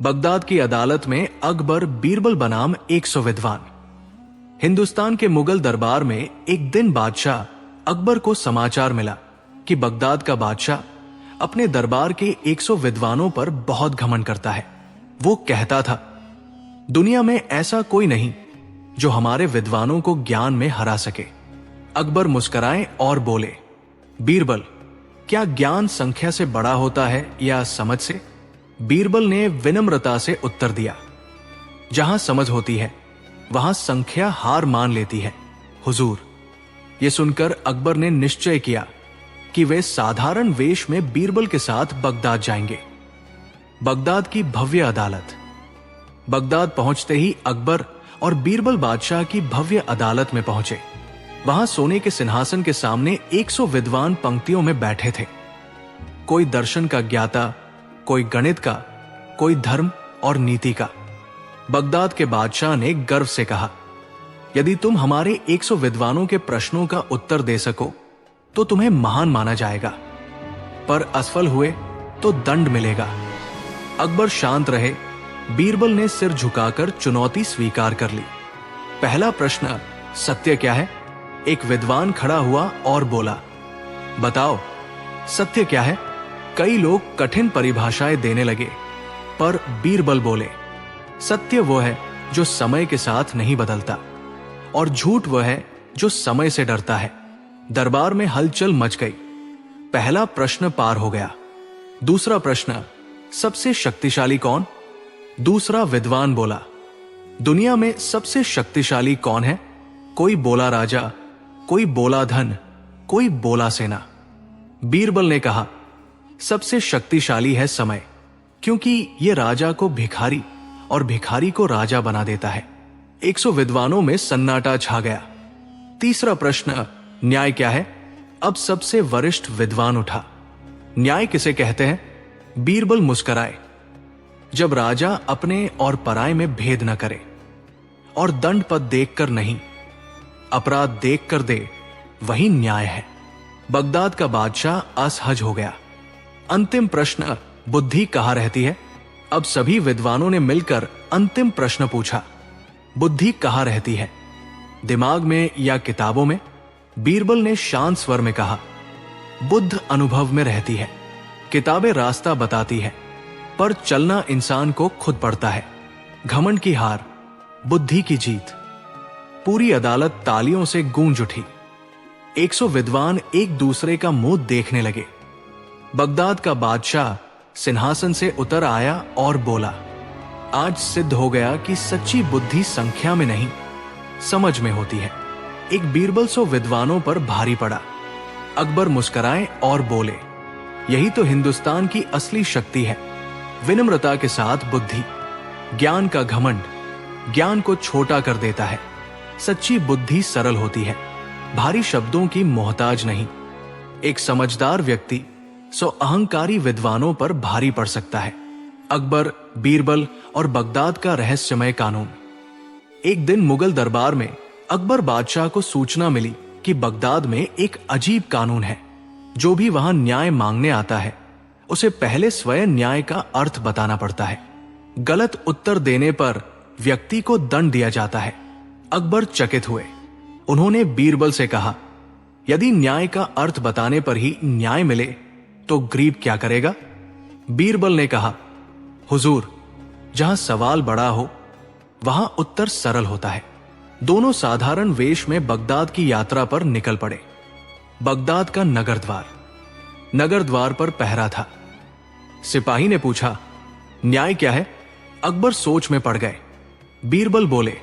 Baghdad की अदालत में अकबर बीरबल बनाम 100 विद्वान। हिंदुस्तान के मुगल दरबार में एक दिन बादशाह अकबर को समाचार मिला कि बगदाद का बादशाह अपने दरबार के 100 विद्वानों पर बहुत घमंड करता है। वो कहता था, दुनिया में ऐसा कोई नहीं जो हमारे विद्वानों को ज्ञान में हरा सके। अकबर मुस्कुराए और बोले, बीरबल, क्या ज्ञान संख्या से बड़ा होता है या समझ से? बीरबल ने विनम्रता से उत्तर दिया, जहां समझ होती है वहां संख्या हार मान लेती है हुजूर। यह सुनकर अकबर ने निश्चय किया कि वे साधारण वेश में बीरबल के साथ बगदाद जाएंगे। बगदाद की भव्य अदालत। बगदाद पहुंचते ही अकबर और बीरबल बादशाह की भव्य अदालत में पहुंचे। वहां सोने के सिंहासन के सामने 100 विद्वान पंक्तियों में बैठे थे। कोई दर्शन का ज्ञाता, कोई गणित का, कोई धर्म और नीति का। बगदाद के बादशाह ने गर्व से कहा, यदि तुम हमारे 100 विद्वानों के प्रश्नों का उत्तर दे सको तो तुम्हें महान माना जाएगा, पर असफल हुए तो दंड मिलेगा। अकबर शांत रहे। बीरबल ने सिर झुकाकर चुनौती स्वीकार कर ली। पहला प्रश्न, सत्य क्या है? एक विद्वान खड़ा हुआ और बोला, बताओ सत्य क्या है? कई लोग कठिन परिभाषाएं देने लगे, पर बीरबल बोले, सत्य वो है जो समय के साथ नहीं बदलता, और झूठ वो है जो समय से डरता है। दरबार में हलचल मच गई। पहला प्रश्न पार हो गया। दूसरा प्रश्न, सबसे शक्तिशाली कौन? दूसरा विद्वान बोला, दुनिया में सबसे शक्तिशाली कौन है? कोई बोला राजा, कोई बोला धन, कोई बोला सेना। बीरबल ने कहा, सबसे शक्तिशाली है समय, क्योंकि यह राजा को भिखारी और भिखारी को राजा बना देता है। 100 विद्वानों में सन्नाटा छा गया। तीसरा प्रश्न, न्याय क्या है? अब सबसे वरिष्ठ विद्वान उठा। न्याय किसे कहते हैं? बीरबल मुस्कुराए, जब राजा अपने और पराये में भेद न करे, और दंड पद देखकर नहीं, अपराध देखकर दे, वही न्याय है। बगदाद का बादशाह असहज हो गया। अंतिम प्रश्न, बुद्धि कहां रहती है? अब सभी विद्वानों ने मिलकर अंतिम प्रश्न पूछा, बुद्धि कहां रहती है? दिमाग में या किताबों में? बीरबल ने शांत स्वर में कहा, बुद्ध अनुभव में रहती है। किताबें रास्ता बताती है, पर चलना इंसान को खुद पड़ता है। घमंड की हार, बुद्धि की जीत। पूरी अदालत तालियों से गूंज उठी। 100 विद्वान एक दूसरे का मुंह देखने लगे। बगदाद का बादशाह सिंहासन से उतर आया और बोला, आज सिद्ध हो गया कि सच्ची बुद्धि संख्या में नहीं, समझ में होती है। एक बीरबल 100 विद्वानों पर भारी पड़ा। अकबर मुस्कुराए और बोले, यही तो हिंदुस्तान की असली शक्ति है, विनम्रता के साथ बुद्धि। ज्ञान का घमंड ज्ञान को छोटा कर देता है। सच्ची बुद्धि सरल होती है, भारी शब्दों की मोहताज नहीं। एक समझदार व्यक्ति 100 अहंकारी विद्वानों पर भारी पड़ सकता है। अकबर, बीरबल और बगदाद का रहस्यमय कानून। एक दिन मुगल दरबार में अकबर बादशाह को सूचना मिली कि बगदाद में एक अजीब कानून है। जो भी वहां न्याय मांगने आता है, उसे पहले स्वयं न्याय का अर्थ बताना पड़ता है। गलत उत्तर देने पर व्यक्ति को दंड दिया जाता है। अकबर चकित हुए। उन्होंने बीरबल से कहा, यदि न्याय का अर्थ बताने पर ही न्याय मिले तो गरीब क्या करेगा? बीरबल ने कहा, हुजूर, जहां सवाल बड़ा हो वहां उत्तर सरल होता है। दोनों साधारण वेश में बगदाद की यात्रा पर निकल पड़े। बगदाद का नगर द्वार। नगर द्वार पर पहरा था। सिपाही ने पूछा, न्याय क्या है? अकबर सोच में पड़ गए। बीरबल बोले,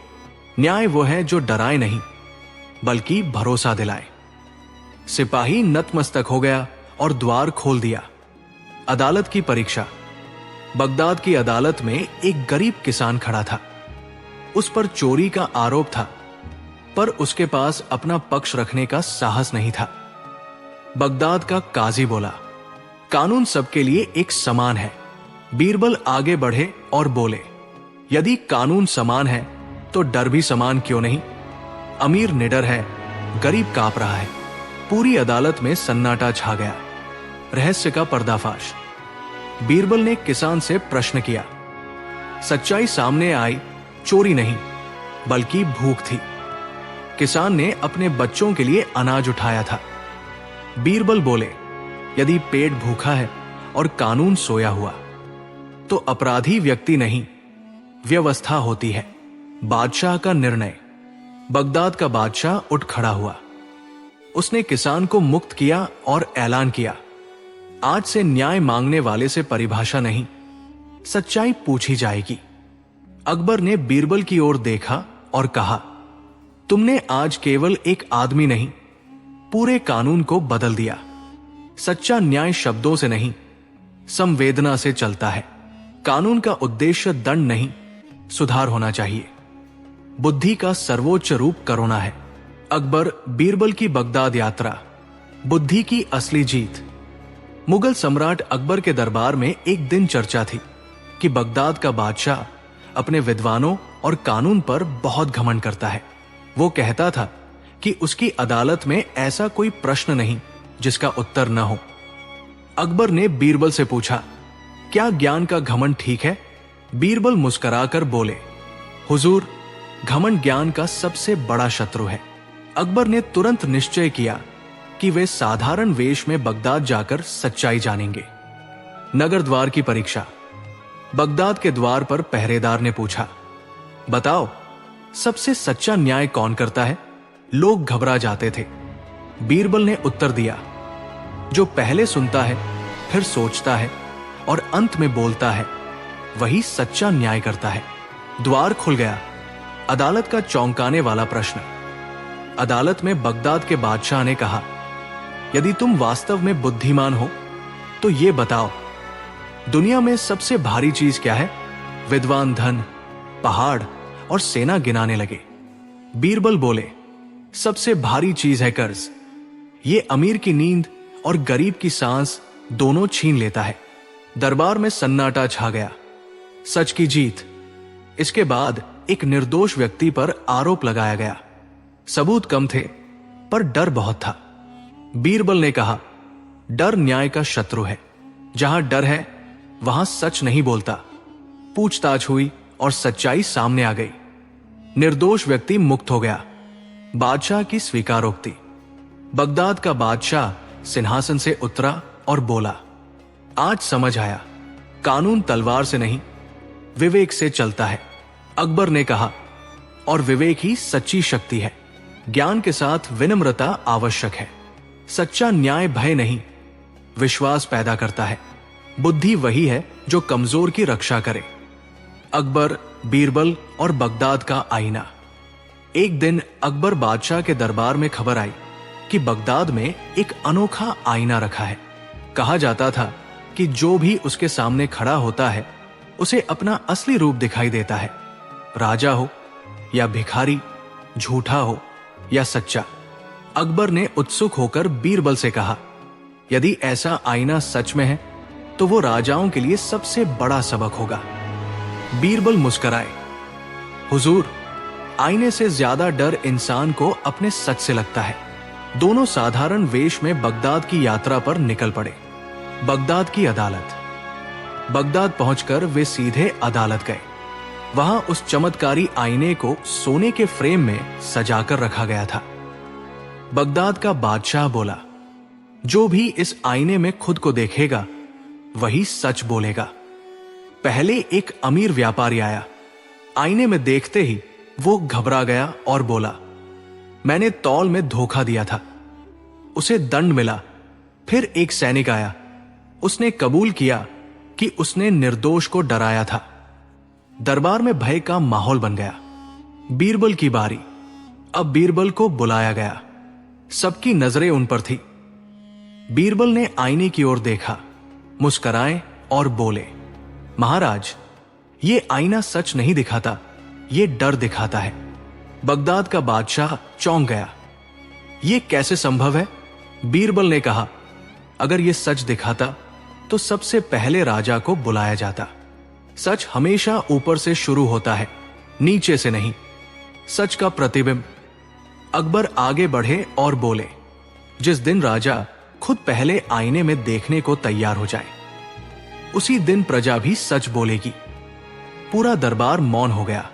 न्याय वो है जो डराए नहीं बल्कि भरोसा दिलाए। सिपाही नतमस्तक हो गया और द्वार खोल दिया। अदालत की परीक्षा। बगदाद की अदालत में एक गरीब किसान खड़ा था। उस पर चोरी का आरोप था, पर उसके पास अपना पक्ष रखने का साहस नहीं था। बगदाद का काजी बोला, कानून सबके लिए एक समान है। बीरबल आगे बढ़े और बोले, यदि कानून समान है तो डर भी समान क्यों नहीं? अमीर निडर है, गरीब कांप रहा है। पूरी अदालत में सन्नाटा छा गया। रहस्य का पर्दाफाश। बीरबल ने किसान से प्रश्न किया, सच्चाई सामने आई, चोरी नहीं बल्कि भूख थी। किसान ने अपने बच्चों के लिए अनाज उठाया था। बीरबल बोले, यदि पेट भूखा है और कानून सोया हुआ तो अपराधी व्यक्ति नहीं, व्यवस्था होती है। बादशाह का निर्णय। बगदाद का बादशाह उठ खड़ा हुआ। उसने किसान को मुक्त किया और ऐलान किया, आज से न्याय मांगने वाले से परिभाषा नहीं, सच्चाई पूछी जाएगी। अकबर ने बीरबल की ओर देखा और कहा, तुमने आज केवल एक आदमी नहीं, पूरे कानून को बदल दिया। सच्चा न्याय शब्दों से नहीं, संवेदना से चलता है। कानून का उद्देश्य दंड नहीं, सुधार होना चाहिए। बुद्धि का सर्वोच्च रूप करुणा है। अकबर बीरबल की बगदाद यात्रा, बुद्धि की असली जीत। मुगल सम्राट अकबर के दरबार में एक दिन चर्चा थी कि बगदाद का बादशाह अपने विद्वानों और कानून पर बहुत घमंड करता है। वो कहता था कि उसकी अदालत में ऐसा कोई प्रश्न नहीं जिसका उत्तर न हो। अकबर ने बीरबल से पूछा, क्या ज्ञान का घमंड ठीक है? बीरबल मुस्कुराकर बोले, हुजूर, घमंड ज्ञान का सबसे बड़ा शत्रु है। अकबर ने तुरंत निश्चय किया कि वे साधारण वेश में बगदाद जाकर सच्चाई जानेंगे। नगर द्वार की परीक्षा। बगदाद के द्वार पर पहरेदार ने पूछा, बताओ, सबसे सच्चा न्याय कौन करता है? लोग घबरा जाते थे। बीरबल ने उत्तर दिया, जो पहले सुनता है, फिर सोचता है और अंत में बोलता है, वही सच्चा न्याय करता है। द्वार खुल गया। अदालत का चौंकाने वाला प्रश्न। अदालत में बगदाद के बादशाह ने कहा, यदि तुम वास्तव में बुद्धिमान हो तो ये बताओ, दुनिया में सबसे भारी चीज क्या है? विद्वान धन, पहाड़ और सेना गिनाने लगे। बीरबल बोले, सबसे भारी चीज है कर्ज। ये अमीर की नींद और गरीब की सांस दोनों छीन लेता है। दरबार में सन्नाटा छा गया। सच की जीत। इसके बाद एक निर्दोष व्यक्ति पर आरोप लगाया गया। सबूत कम थे पर डर बहुत था। बीरबल ने कहा, डर न्याय का शत्रु है। जहां डर है वहां सच नहीं बोलता। पूछताछ हुई और सच्चाई सामने आ गई। निर्दोष व्यक्ति मुक्त हो गया। बादशाह की स्वीकारोक्ति। बगदाद का बादशाह सिंहासन से उतरा और बोला, आज समझ आया, कानून तलवार से नहीं, विवेक से चलता है। अकबर ने कहा, और विवेक ही सच्ची शक्ति है। ज्ञान के साथ विनम्रता आवश्यक है। सच्चा न्याय भय नहीं, विश्वास पैदा करता है। बुद्धि वही है जो कमजोर की रक्षा करे। अकबर, बीरबल और बगदाद का आईना। एक दिन अकबर बादशाह के दरबार में खबर आई कि बगदाद में एक अनोखा आईना रखा है। कहा जाता था कि जो भी उसके सामने खड़ा होता है उसे अपना असली रूप दिखाई देता है। राजा हो या भिखारी, झूठा हो या सच्चा। अकबर ने उत्सुक होकर बीरबल से कहा, यदि ऐसा आईना सच में है तो वो राजाओं के लिए सबसे बड़ा सबक होगा। बीरबल मुस्कुराए, हुजूर, आईने से ज्यादा डर इंसान को अपने सच से लगता है। दोनों साधारण वेश में बगदाद की यात्रा पर निकल पड़े। बगदाद की अदालत। बगदाद पहुंचकर वे सीधे अदालत गए। वहां उस चमत्कारी आईने को सोने के फ्रेम में सजाकर रखा गया था। बगदाद का बादशाह बोला, जो भी इस आईने में खुद को देखेगा वही सच बोलेगा। पहले एक अमीर व्यापारी आया। आईने में देखते ही वो घबरा गया और बोला, मैंने तौल में धोखा दिया था। उसे दंड मिला। फिर एक सैनिक आया। उसने कबूल किया कि उसने निर्दोष को डराया था। दरबार में भय का माहौल बन गया। बीरबल की बारी। अब बीरबल को बुलाया गया। सबकी नजरें उन पर थी। बीरबल ने आईने की ओर देखा, मुस्कुराए और बोले, महाराज, ये आईना सच नहीं दिखाता, ये डर दिखाता है। बगदाद का बादशाह चौंक गया। ये कैसे संभव है? बीरबल ने कहा, अगर ये सच दिखाता तो सबसे पहले राजा को बुलाया जाता। सच हमेशा ऊपर से शुरू होता है, नीचे से नहीं। सच का प्रतिबिंब। अकबर आगे बढ़े और बोले, जिस दिन राजा खुद पहले आईने में देखने को तैयार हो जाए, उसी दिन प्रजा भी सच बोलेगी। पूरा दरबार मौन हो गया।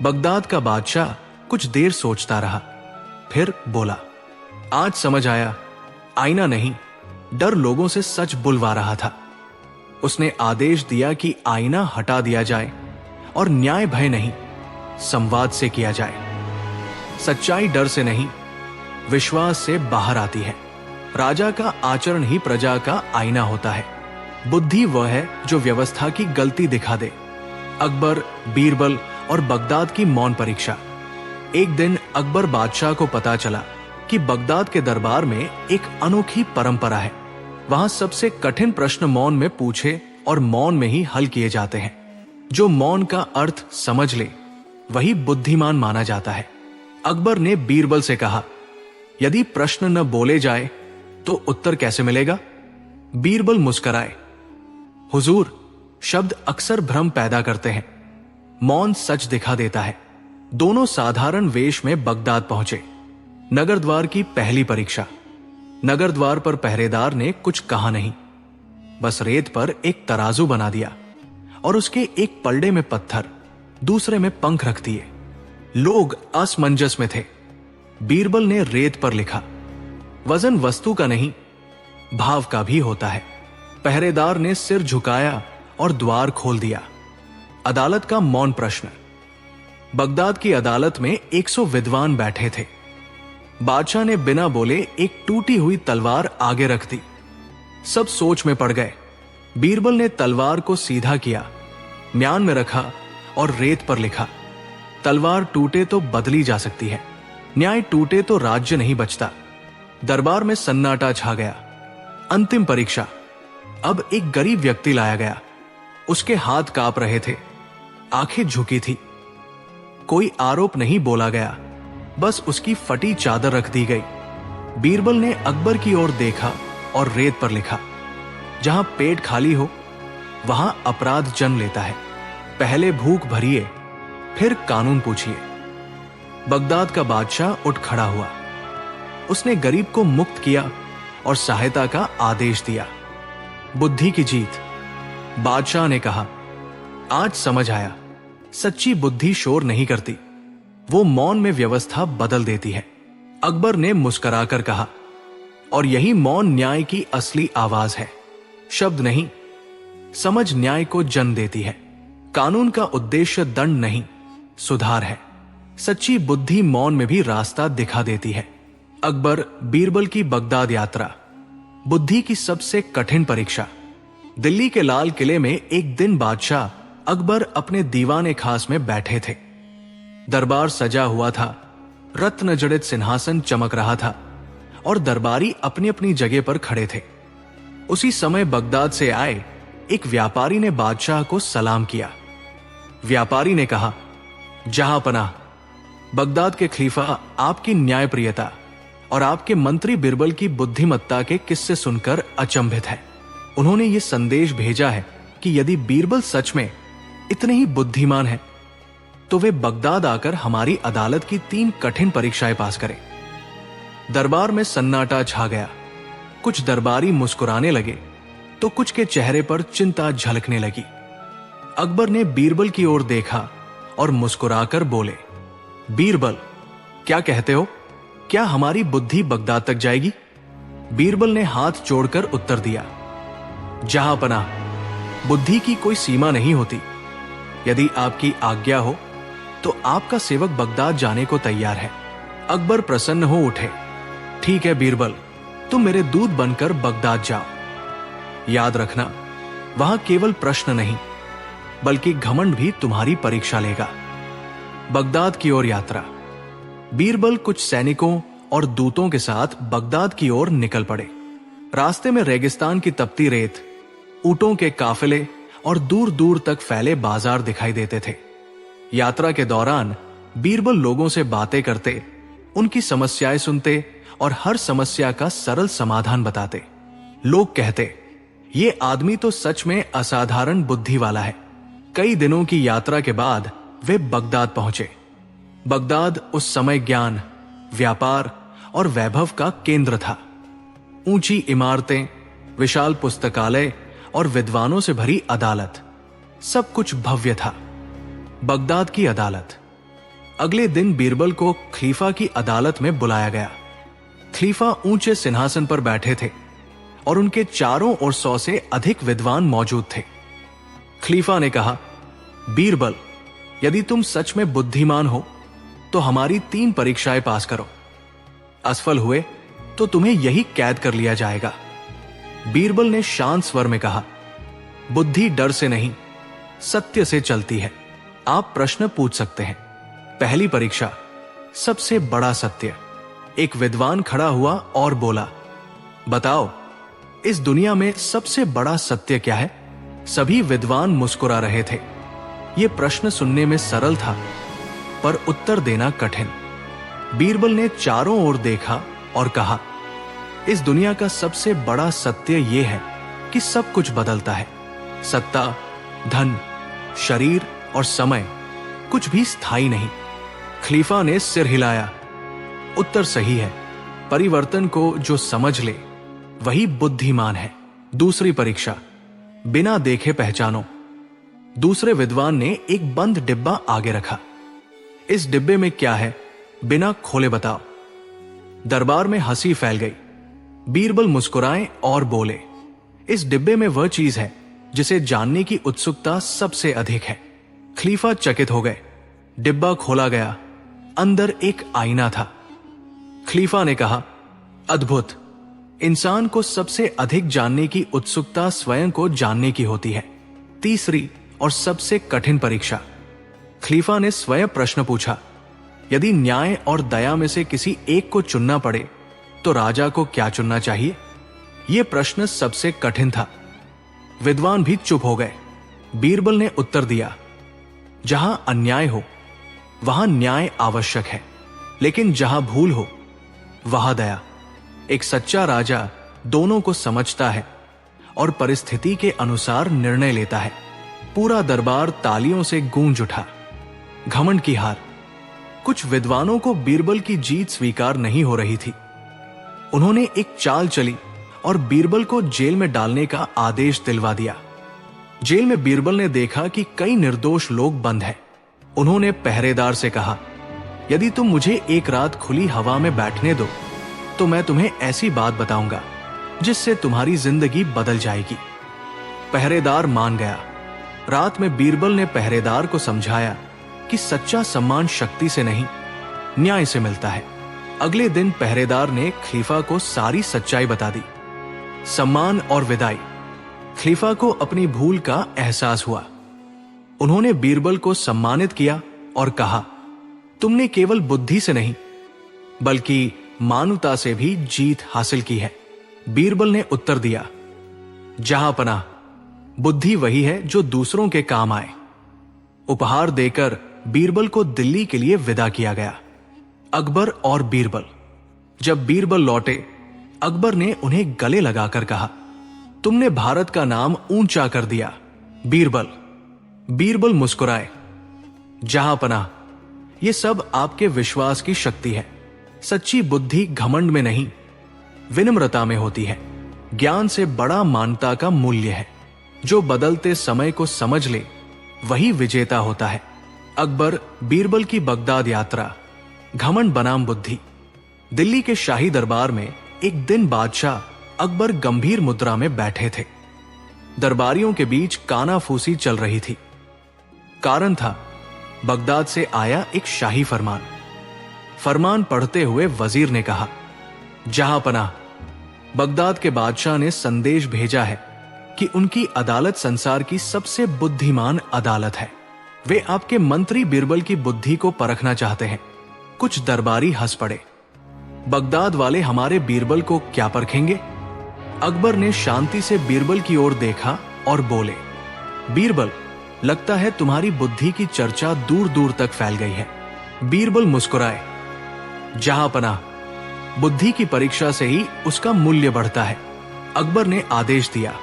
बगदाद का बादशाह कुछ देर सोचता रहा, फिर बोला, आज समझ आया, आईना नहीं, डर लोगों से सच बुलवा रहा था। उसने आदेश दिया कि आईना हटा दिया जाए और न्याय भय नहीं, संवाद से किया जाए। सच्चाई डर से नहीं, विश्वास से बाहर आती है। राजा का आचरण ही प्रजा का आईना होता है। बुद्धि वह है जो व्यवस्था की गलती दिखा दे। अकबर, बीरबल और बगदाद की मौन परीक्षा। एक दिन अकबर बादशाह को पता चला कि बगदाद के दरबार में एक अनोखी परंपरा है। वहां सबसे कठिन प्रश्न मौन में पूछे और मौन में ही हल किए जाते हैं। जो मौन का अर्थ समझ ले वही बुद्धिमान माना जाता है। अकबर ने बीरबल से कहा, यदि प्रश्न न बोले जाए तो उत्तर कैसे मिलेगा? बीरबल मुस्कुराए, हुजूर, शब्द अक्सर भ्रम पैदा करते हैं, मौन सच दिखा देता है। दोनों साधारण वेश में बगदाद पहुंचे। नगर द्वार की पहली परीक्षा। नगर द्वार पर पहरेदार ने कुछ कहा नहीं, बस रेत पर एक तराजू बना दिया और उसके एक पलड़े में पत्थर, दूसरे में पंख रख दिए। लोग असमंजस में थे। बीरबल ने रेत पर लिखा, वजन वस्तु का नहीं, भाव का भी होता है। पहरेदार ने सिर झुकाया और द्वार खोल दिया। अदालत का मौन प्रश्न। बगदाद की अदालत में 100 विद्वान बैठे थे। बादशाह ने बिना बोले एक टूटी हुई तलवार आगे रख दी। सब सोच में पड़ गए। बीरबल ने तलवार को सीधा किया, म्यान में रखा और रेत पर लिखा, तलवार टूटे तो बदली जा सकती है, न्याय टूटे तो राज्य नहीं बचता। दरबार में सन्नाटा छा गया। अंतिम परीक्षा। अब एक गरीब व्यक्ति लाया गया। उसके हाथ कांप रहे थे, आंखें झुकी थी। कोई आरोप नहीं बोला गया, बस उसकी फटी चादर रख दी गई। बीरबल ने अकबर की ओर देखा और रेत पर लिखा, जहां पेट खाली हो वहां अपराध जन्म लेता है। पहले भूख भरिए, फिर कानून पूछिए। बगदाद का बादशाह उठ खड़ा हुआ। उसने गरीब को मुक्त किया और सहायता का आदेश दिया। बुद्धि की जीत। बादशाह ने कहा, आज समझ आया, सच्ची बुद्धि शोर नहीं करती, वो मौन में व्यवस्था बदल देती है। अकबर ने मुस्कुराकर कहा, और यही मौन न्याय की असली आवाज है। शब्द नहीं, समझ न्याय को जन्म देती है। कानून का उद्देश्य दंड नहीं, सुधार है। सच्ची बुद्धि मौन में भी रास्ता दिखा देती है। अकबर बीरबल की बगदाद यात्रा। बुद्धि की सबसे कठिन परीक्षा। दिल्ली के लाल किले में एक दिन बादशाह अकबर अपने दीवाने खास में बैठे थे। दरबार सजा हुआ था, रत्न जड़ित सिंहासन चमक रहा था और दरबारी अपनी अपनी जगह पर खड़े थे। उसी समय बगदाद से आए एक व्यापारी ने बादशाह को सलाम किया। व्यापारी ने कहा, जहांपनाह, बगदाद के खलीफा आपकी न्यायप्रियता और आपके मंत्री बीरबल की बुद्धिमत्ता के किस्से सुनकर अचंभित है। उन्होंने ये संदेश भेजा है कि यदि बीरबल सच में इतने ही बुद्धिमान है तो वे बगदाद आकर हमारी अदालत की 3 कठिन परीक्षाएं पास करें। दरबार में सन्नाटा छा गया। कुछ दरबारी मुस्कुराने लगे तो कुछ के चेहरे पर चिंता झलकने लगी। अकबर ने बीरबल की ओर देखा और मुस्कुराकर बोले, बीरबल, क्या कहते हो? क्या हमारी बुद्धि बगदाद तक जाएगी? बीरबल ने हाथ जोड़कर उत्तर दिया, जहांपनाह, बुद्धि की कोई सीमा नहीं होती। यदि आपकी आज्ञा हो तो आपका सेवक बगदाद जाने को तैयार है। अकबर प्रसन्न हो उठे। ठीक है बीरबल, तुम मेरे दूत बनकर बगदाद जाओ। याद रखना, वहां केवल प्रश्न नहीं बल्कि घमंड भी तुम्हारी परीक्षा लेगा। बगदाद की ओर यात्रा। बीरबल कुछ सैनिकों और दूतों के साथ बगदाद की ओर निकल पड़े। रास्ते में रेगिस्तान की तपती रेत, ऊंटों के काफिले और दूर दूर तक फैले बाजार दिखाई देते थे। यात्रा के दौरान बीरबल लोगों से बातें करते, उनकी समस्याएं सुनते और हर समस्या का सरल समाधान बताते। लोग कहते, ये आदमी तो सच में असाधारण बुद्धि वाला है। कई दिनों की यात्रा के बाद वे बगदाद पहुंचे। बगदाद उस समय ज्ञान, व्यापार और वैभव का केंद्र था। ऊंची इमारतें, विशाल पुस्तकालय और विद्वानों से भरी अदालत, सब कुछ भव्य था। बगदाद की अदालत। अगले दिन बीरबल को खलीफा की अदालत में बुलाया गया। खलीफा ऊंचे सिंहासन पर बैठे थे और उनके चारों ओर 100 से अधिक विद्वान मौजूद थे। खलीफा ने कहा, बीरबल, यदि तुम सच में बुद्धिमान हो तो हमारी 3 परीक्षाएं पास करो। असफल हुए तो तुम्हें यही कैद कर लिया जाएगा। बीरबल ने शांत स्वर में कहा, बुद्धि डर से नहीं, सत्य से चलती है। आप प्रश्न पूछ सकते हैं। पहली परीक्षा, सबसे बड़ा सत्य। एक विद्वान खड़ा हुआ और बोला, बताओ, इस दुनिया में सबसे बड़ा सत्य क्या है? सभी विद्वान मुस्कुरा रहे थे। यह प्रश्न सुनने में सरल था, पर उत्तर देना कठिन। बीरबल ने चारों ओर देखा और कहा, इस दुनिया का सबसे बड़ा सत्य यह है कि सब कुछ बदलता है। सत्ता, धन, शरीर और समय कुछ भी स्थायी नहीं। खलीफा ने सिर हिलाया। उत्तर सही है। परिवर्तन को जो समझ ले वही बुद्धिमान है। दूसरी परीक्षा, बिना देखे पहचानो। दूसरे विद्वान ने एक बंद डिब्बा आगे रखा। इस डिब्बे में क्या है, बिना खोले बताओ। दरबार में हंसी फैल गई। बीरबल मुस्कुराए और बोले, इस डिब्बे में वह चीज है जिसे जानने की उत्सुकता सबसे अधिक है। खलीफा चकित हो गए। डिब्बा खोला गया। अंदर एक आईना था। खलीफा ने कहा, अद्भुत। इंसान को सबसे अधिक जानने की उत्सुकता स्वयं को जानने की होती है। तीसरी और सबसे कठिन परीक्षा। खलीफा ने स्वयं प्रश्न पूछा, यदि न्याय और दया में से किसी एक को चुनना पड़े तो राजा को क्या चुनना चाहिए? यह प्रश्न सबसे कठिन था। विद्वान भी चुप हो गए। बीरबल ने उत्तर दिया, जहां अन्याय हो वहां न्याय आवश्यक है, लेकिन जहां भूल हो वहां दया। एक सच्चा राजा दोनों को समझता है और परिस्थिति के अनुसार निर्णय लेता है। पूरा दरबार तालियों से गूंज उठा। घमंड की हार। कुछ विद्वानों को बीरबल की जीत स्वीकार नहीं हो रही थी। उन्होंने एक चाल चली और बीरबल को जेल में डालने का आदेश दिलवा दिया। जेल में बीरबल ने देखा कि कई निर्दोष लोग बंद हैं। उन्होंने पहरेदार से कहा, यदि तुम मुझे एक रात खुली हवा में बैठने दो तो मैं तुम्हें ऐसी बात बताऊंगा जिससे तुम्हारी जिंदगी बदल जाएगी। पहरेदार मान गया। रात में बीरबल ने पहरेदार को समझाया कि सच्चा सम्मान शक्ति से नहीं, न्याय से मिलता है। अगले दिन पहरेदार ने खलीफा को सारी सच्चाई बता दी। सम्मान और विदाई। खलीफा को अपनी भूल का एहसास हुआ। उन्होंने बीरबल को सम्मानित किया और कहा, तुमने केवल बुद्धि से नहीं बल्कि मानवता से भी जीत हासिल की है। बीरबल ने उत्तर दिया, जहां पनाह, बुद्धि वही है जो दूसरों के काम आए। उपहार देकर बीरबल को दिल्ली के लिए विदा किया गया। अकबर और बीरबल। जब बीरबल लौटे, अकबर ने उन्हें गले लगाकर कहा, तुमने भारत का नाम ऊंचा कर दिया बीरबल। बीरबल मुस्कुराए, जहां पनाह, यह सब आपके विश्वास की शक्ति है। सच्ची बुद्धि घमंड में नहीं, विनम्रता में होती है। ज्ञान से बड़ा मानवता का मूल्य है। जो बदलते समय को समझ ले वही विजेता होता है। अकबर बीरबल की बगदाद यात्रा। घमंड बनाम बुद्धि। दिल्ली के शाही दरबार में एक दिन बादशाह अकबर गंभीर मुद्रा में बैठे थे। दरबारियों के बीच कानाफूसी चल रही थी। कारण था, बगदाद से आया एक शाही फरमान। फरमान पढ़ते हुए वजीर ने कहा, जहां पनाह, बगदाद के बादशाह ने संदेश भेजा है कि उनकी अदालत संसार की सबसे बुद्धिमान अदालत है। वे आपके मंत्री बीरबल की बुद्धि को परखना चाहते हैं। कुछ दरबारी हंस पड़े। बगदाद वाले हमारे बीरबल को क्या परखेंगे? अकबर ने शांति से बीरबल की ओर देखा और बोले, बीरबल, लगता है तुम्हारी बुद्धि की चर्चा दूर दूर तक फैल गई है। बीरबल मुस्कुराए, जहां पनाह, बुद्धि की परीक्षा से ही उसका मूल्य बढ़ता है। अकबर ने आदेश दिया,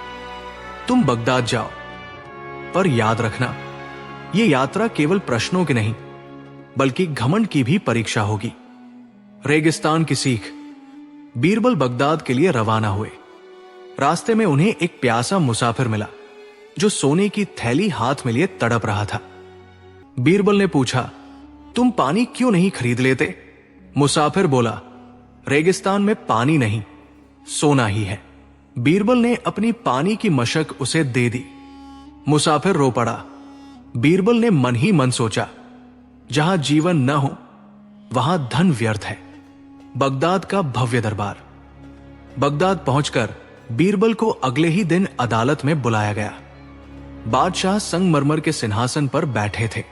तुम बगदाद जाओ, पर याद रखना, यह यात्रा केवल प्रश्नों की नहीं बल्कि घमंड की भी परीक्षा होगी। रेगिस्तान की सीख। बीरबल बगदाद के लिए रवाना हुए। रास्ते में उन्हें एक प्यासा मुसाफिर मिला जो सोने की थैली हाथ में लिए तड़प रहा था। बीरबल ने पूछा, तुम पानी क्यों नहीं खरीद लेते? मुसाफिर बोला, रेगिस्तान में पानी नहीं, सोना ही है। बीरबल ने अपनी पानी की मशक उसे दे दी। मुसाफिर रो पड़ा। बीरबल ने मन ही मन सोचा, जहां जीवन न हो वहां धन व्यर्थ है। बगदाद का भव्य दरबार। बगदाद पहुंचकर बीरबल को अगले ही दिन अदालत में बुलाया गया। बादशाह संगमरमर के सिंहासन पर बैठे थे।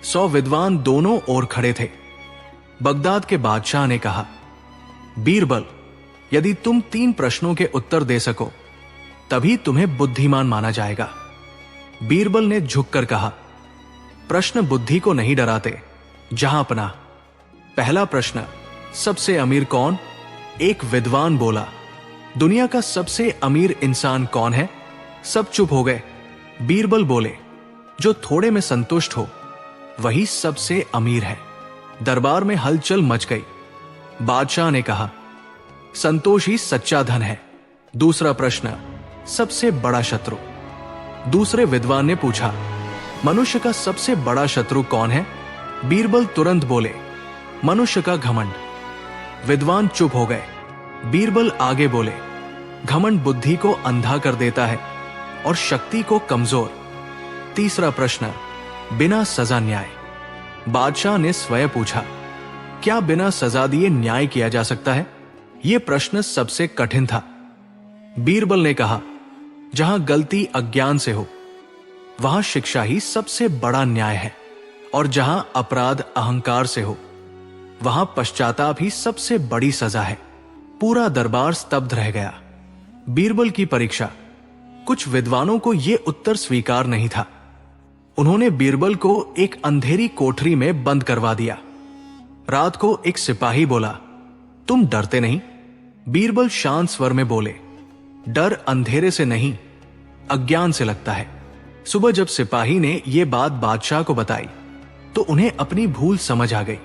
100 विद्वान दोनों ओर खड़े थे। बगदाद के बादशाह ने कहा, बीरबल, यदि तुम 3 प्रश्नों के उत्तर दे सको तभी तुम्हें बुद्धिमान माना जाएगा। बीरबल ने झुककर कहा, प्रश्न बुद्धि को नहीं डराते, जहां अपना। पहला प्रश्न, सबसे अमीर कौन? एक विद्वान बोला, दुनिया का सबसे अमीर इंसान कौन है? सब चुप हो गए। बीरबल बोले, जो थोड़े में संतुष्ट हो वही सबसे अमीर है। दरबार में हलचल मच गई। बादशाह ने कहा, संतोष ही सच्चा धन है। दूसरा प्रश्न, सबसे बड़ा शत्रु? दूसरे विद्वान ने पूछा, मनुष्य का सबसे बड़ा शत्रु कौन है? बीरबल तुरंत बोले, मनुष्य का घमंड। विद्वान चुप हो गए। बीरबल आगे बोले, घमंड बुद्धि को अंधा कर देता है और शक्ति को कमजोर। तीसरा प्रश्न, बिना सजा न्याय? बादशाह ने स्वयं पूछा, क्या बिना सजा दिए न्याय किया जा सकता है? यह प्रश्न सबसे कठिन था। बीरबल ने कहा, जहां गलती अज्ञान से हो वहां शिक्षा ही सबसे बड़ा न्याय है, और जहां अपराध अहंकार से हो वहां पश्चाताप ही सबसे बड़ी सजा है। पूरा दरबार स्तब्ध रह गया। बीरबल की परीक्षा। कुछ विद्वानों को यह उत्तर स्वीकार नहीं था। उन्होंने बीरबल को एक अंधेरी कोठरी में बंद करवा दिया। रात को एक सिपाही बोला, तुम डरते नहीं? बीरबल शांत स्वर में बोले, डर अंधेरे से नहीं, अज्ञान से लगता है। सुबह जब सिपाही ने यह बात बादशाह को बताई तो उन्हें अपनी भूल समझ आ गई।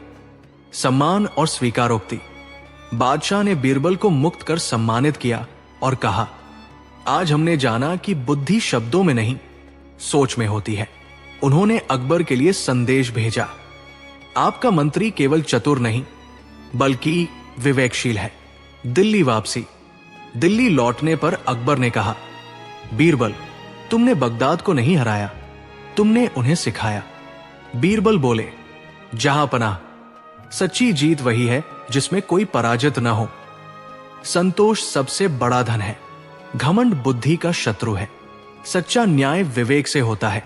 सम्मान और स्वीकारोक्ति। बादशाह ने बीरबल को मुक्त कर सम्मानित किया और कहा, आज हमने जाना कि बुद्धि शब्दों में नहीं, सोच में होती है। उन्होंने अकबर के लिए संदेश भेजा, आपका मंत्री केवल चतुर नहीं बल्कि विवेकशील है। दिल्ली वापसी। दिल्ली लौटने पर अकबर ने कहा, बीरबल, तुमने बगदाद को नहीं हराया, तुमने उन्हें सिखाया। बीरबल बोले, जहां पनाह, सच्ची जीत वही है जिसमें कोई पराजित न हो। संतोष सबसे बड़ा धन है। घमंड बुद्धि का शत्रु है। सच्चा न्याय विवेक से होता है।